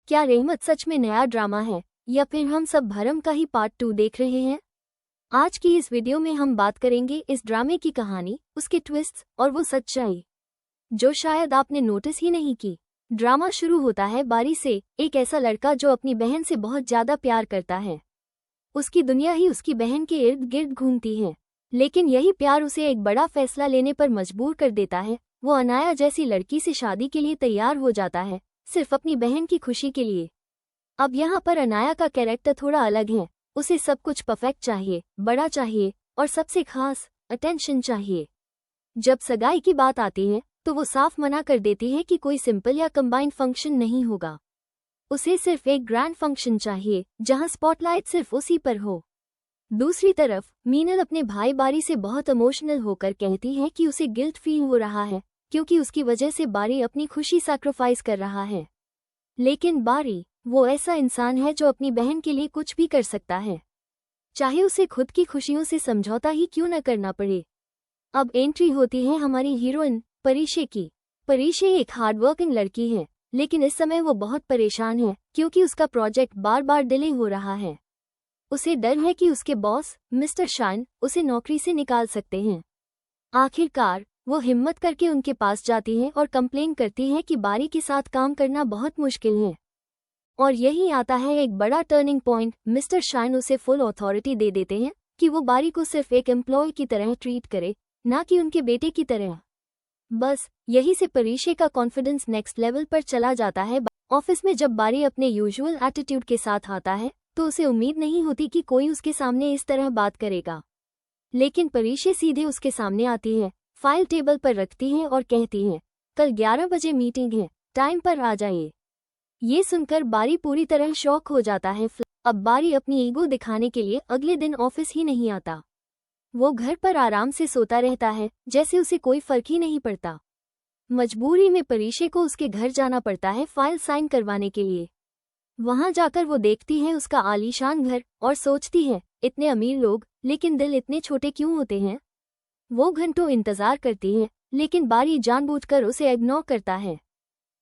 क्या रहमत सच में नया ड्रामा है या फिर हम सब भरम का ही पार्ट 2 देख रहे हैं? आज की इस वीडियो में हम बात करेंगे इस ड्रामे की कहानी, उसके ट्विस्ट्स और वो सच्चाई जो शायद आपने नोटिस ही नहीं की। ड्रामा शुरू होता है बारी से, एक ऐसा लड़का जो अपनी बहन से बहुत ज्यादा प्यार करता है। उसकी दुनिया ही उसकी बहन के इर्द गिर्द घूमती है, लेकिन यही प्यार उसे एक बड़ा फैसला लेने पर मजबूर कर देता है। वो अनाया जैसी लड़की से शादी के लिए तैयार हो जाता है, सिर्फ अपनी बहन की खुशी के लिए। अब यहाँ पर अनाया का कैरेक्टर थोड़ा अलग है। उसे सब कुछ परफेक्ट चाहिए, बड़ा चाहिए और सबसे खास अटेंशन चाहिए। जब सगाई की बात आती है तो वो साफ मना कर देती है कि कोई सिंपल या कंबाइंड फंक्शन नहीं होगा। उसे सिर्फ एक ग्रैंड फंक्शन चाहिए जहाँ स्पॉटलाइट सिर्फ उसी पर हो। दूसरी तरफ मीनल अपने भाई बारी से बहुत इमोशनल होकर कहती है कि उसे गिल्ट फील हो रहा है क्योंकि उसकी वजह से बारी अपनी खुशी सैक्रिफाइस कर रहा है। लेकिन बारी वो ऐसा इंसान है जो अपनी बहन के लिए कुछ भी कर सकता है, चाहे उसे खुद की खुशियों से समझौता ही क्यों न करना पड़े। अब एंट्री होती है हमारी हीरोइन परीशे की। परीशे एक हार्डवर्किंग लड़की है, लेकिन इस समय वो बहुत परेशान है क्योंकि उसका प्रोजेक्ट बार बार डिले हो रहा है। उसे डर है कि उसके बॉस मिस्टर शाइन उसे नौकरी से निकाल सकते हैं। आखिरकार वो हिम्मत करके उनके पास जाती है और कंप्लेन करती है कि बारी के साथ काम करना बहुत मुश्किल है। और यही आता है एक बड़ा टर्निंग पॉइंट। मिस्टर शाइन उसे फुल अथॉरिटी दे देते हैं कि वो बारी को सिर्फ एक एम्प्लॉय की तरह ट्रीट करे, ना कि उनके बेटे की तरह। बस यही से परीशे का कॉन्फिडेंस नेक्स्ट लेवल पर चला जाता है। ऑफिस में जब बारी अपने यूजुअल एटीट्यूड के साथ आता है तो उसे उम्मीद नहीं होती कि कोई उसके सामने इस तरह बात करेगा, लेकिन परीशे सीधे उसके सामने आती है, फाइल टेबल पर रखती है और कहती है, कल 11 बजे मीटिंग है, टाइम पर आ जाइए। ये सुनकर बारी पूरी तरह शॉक हो जाता है। अब बारी अपनी ईगो दिखाने के लिए अगले दिन ऑफिस ही नहीं आता। वो घर पर आराम से सोता रहता है, जैसे उसे कोई फर्क ही नहीं पड़ता। मजबूरी में परीशे को उसके घर जाना पड़ता है फाइल साइन करवाने के लिए। वहां जाकर वो देखती है उसका आलीशान घर और सोचती है, इतने अमीर लोग लेकिन दिल इतने छोटे क्यों होते हैं। वो घंटों इंतजार करती है, लेकिन बारी जानबूझकर उसे इग्नोर करता है।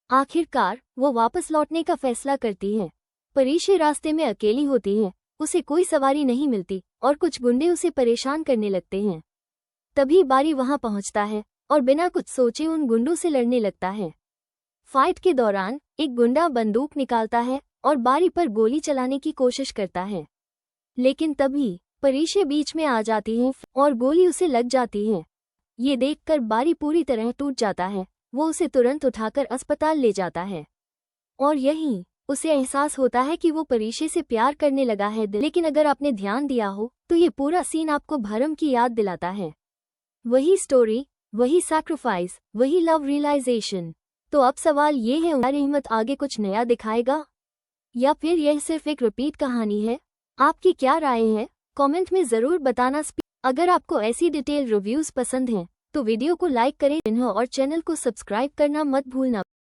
आखिरकार वो वापस लौटने का फैसला करती है। परीशे रास्ते में अकेली होती है, उसे कोई सवारी नहीं मिलती और कुछ गुंडे उसे परेशान करने लगते हैं। तभी बारी वहां पहुंचता है और बिना कुछ सोचे उन गुंडों से लड़ने लगता है। फाइट के दौरान एक गुंडा बंदूक निकालता है और बारी पर गोली चलाने की कोशिश करता है, लेकिन तभी परीशे बीच में आ जाती है और गोली उसे लग जाती है। ये देखकर बारी पूरी तरह टूट जाता है। वो उसे तुरंत उठाकर अस्पताल ले जाता है और यहीं उसे एहसास होता है कि वो परीशे से प्यार करने लगा है। लेकिन अगर आपने ध्यान दिया हो तो ये पूरा सीन आपको भरम की याद दिलाता है। वही स्टोरी, वही सैक्रिफाइस, वही लव रियलाइजेशन। तो अब सवाल ये है, रहमत आगे कुछ नया दिखाएगा या फिर यह सिर्फ एक रिपीट कहानी है? आपकी क्या राय है? कमेंट में ज़रूर बताना। अगर आपको ऐसी डिटेल रिव्यूज़ पसंद हैं तो वीडियो को लाइक करें और चैनल को सब्सक्राइब करना मत भूलना।